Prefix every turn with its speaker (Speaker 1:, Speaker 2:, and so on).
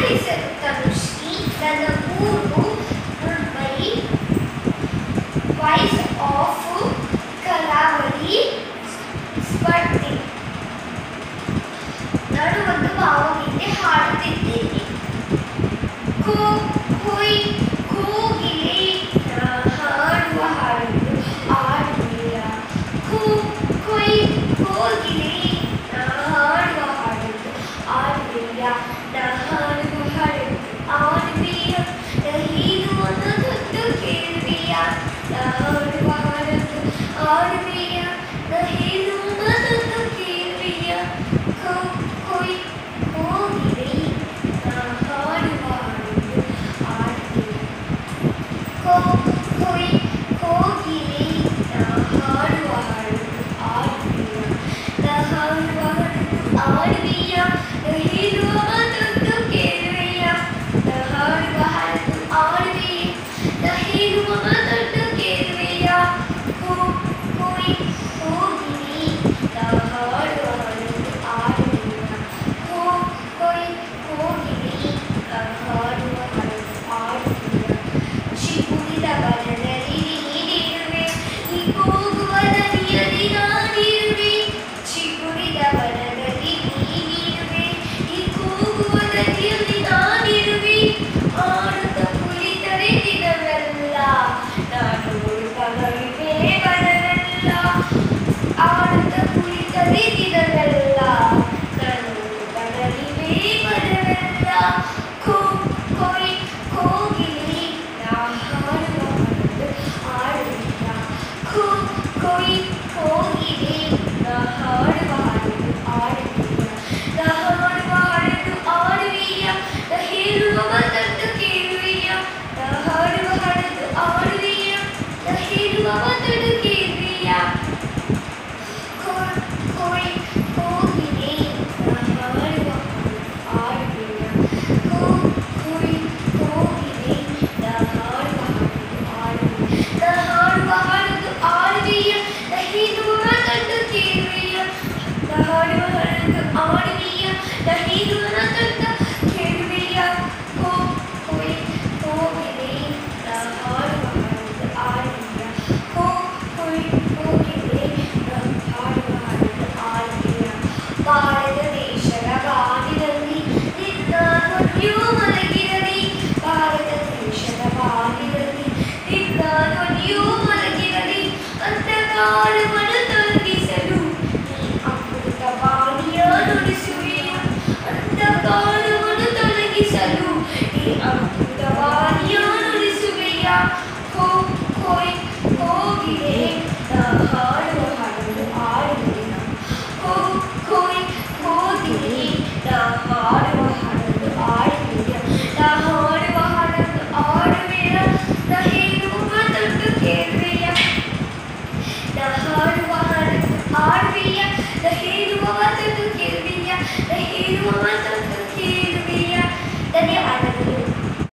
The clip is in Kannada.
Speaker 1: ಹೆಸರು ತನುಶ್ರೀ. ನನ್ನ ಊರು ಮುರ್ಬೈ. ವಾಯ್ಸ್ ಆಫ್ ಕರಾವಳಿ ಸ್ಪರ್ಧೆ. ನಾನು ಒಂದು ಭಾವಗೀತೆ ಹಾಡುತ್ತಿದ್ದೇನೆ. ಕೊಯ್ ಕೋಗಿಲೆ ಹಾಡುವ ಹಾಡನ್ನು ಆಡುವೆಯ. ಕೊಯ್ ಕೋಗಿಲೆ ಹಾಡುವ ಹಾಡನ್ನು ಆಡುವೆಯ. ಹಾಡುವ ಹಾಡನ್ನು ಆಡುವೆಯ. ಹೀನು ಅನ್ನೋದೊಂದು ಕೇಳುವೆಯ. ಹಾಡುವ ಹಾಡನ್ನು ಆಡುವೆಯ. ಹೀನು ಅನ್ನೋದೊಂದು ಕೇಳುವೆಯ. ಕೊಯ್ ಕೋಗಿಲೆ ಹಾಡುವ ಹಾಡನ್ನು ಆಡುವೆಯ. ಕೊಯ್ ಕೋಗಿಲೆ ಹಾಡುವ ಹಾಡನ್ನು ಆಡುವೆಯ. ಹಾಡುವ ಹಾಡನ್ನು ಆಡುವೆಯ. ಹೇಳುವ ಮಾತೊಂದು ಕೇಳುವೆಯ. ಹಾಡುವ ಹಾಡನ್ನು ಆಡುವೆಯ. ಹೇಳುವ ಮಾತೊಂದು ಕೇಳುವೆಯ. ಕೊಯ್ ಕೋಗಿಲೆ ಹಾಡುವ ಹಾಡನ್ನು ಆಡುವೆಯ. ಕೊಯ್ ಕೋಗಿಲೆ ಹಾಡುವ ಹಾಡನ್ನು ಆಡುವೆಯ. ಚಿಗುರಿದ ಬನದಲ್ಲಿ ನೀನಿರುವೆ. ನೀ ಕೂಗುವ ನದಿಯಲ್ಲಿ ನಾನಿರುವೆ. ಚಿಗುರಿದ ಬನದಲ್ಲಿ ನೀನಿರುವೆ. ನೀ ಕೂಗುವ ನದಿಯಲ್ಲಿ ನಾನಿರುವೆ. ಆಡುತ್ತ ಕುಳಿತರೆ ದಿನವೆಲ್ಲ ನಾನು ಹುಡುಕಲಿವೆ ಬರವೆಲ್ಲ. ಆಡುತ್ತ ಕುಳಿತರೆ ದಿನವೆಲ್ಲ ನಾನು ಹುಡುಕಲಿವೆ ಬರವೆಲ್ಲ. ಕೊಯ್ ಕೋಗಿಲೆ ಹಾಡುವ ಹಾಡನ್ನು ಆಡುವೆಯ. ಕೊಯ್ ಕೋಗಿಲೆ ಹಾಡುವ ಹಾಡನ್ನು ಆಡುವೆಯ. ಹಾಡುವ ಹಾಡನ್ನು ಆಡುವೆಯ. ಹೇಳುವ ಮಾತನ್ನು ಕೇಳುವೆಯ. ಹಾಡುವ ಹಾಡನ್ನು ಆಡುವೆಯ. ಹೇಳುವ ಮಾತನ್ನು ಕೇಳುವೆಯ. ಕೊಯ್ ಕೋಗಿಲೆ ಹಾಡುವ ಹಾಡನ್ನು ಆಡುವೆಯ. ಕೊಯ್ ಕೋಗಿಲೆ ಹಾಡುವ ಹಾಡನ್ನು ಆಡುವೆಯ. ಹಾಡುವ ಹಾಡನ್ನು ಆಡುವೆಯ. ಹೇಳುವ ಮಾತನ್ನು ಕೇಳುವೆಯ. ಹಾಡುವ ಹಾಡನ್ನು ಆಡುವೆಯ. ಹೇಳುವ ಮಾತನ್ನು ಕೇಳುವೆಯ. ಕೊಯ್ ಕೋಗಿಲೆ ಹಾಡುವ ಹಾಡನ್ನು ಆಡುವೆಯ. ಕೊಯ್ ಕೋಗಿಲೆ ಹಾಡುವ ಹಾಡನ್ನು ಆಡುವೆಯ. ಭಾರತ ದೇಶದ ಬಾನಿನಲ್ಲಿ ನಿನ್ನ ಧ್ವನಿಯು ಮಲಗಿರಲಿ. ಭಾರತ ದೇಶದ ಬಾನಿನಲ್ಲಿ ನಿನ್ನ ಧ್ವನಿಯು ಮಲಗಿರಲಿ. ಅಂಧಕಾರವನ್ನು ತೊಲಗಿಸಲು ನೀ ಅಮೃತ ಬಾಣಿಯ ನುಡಿಸುವೆಯ. ಅಂಧಕಾರವನ್ನು ತೊಲಗಿಸಲು ನೀ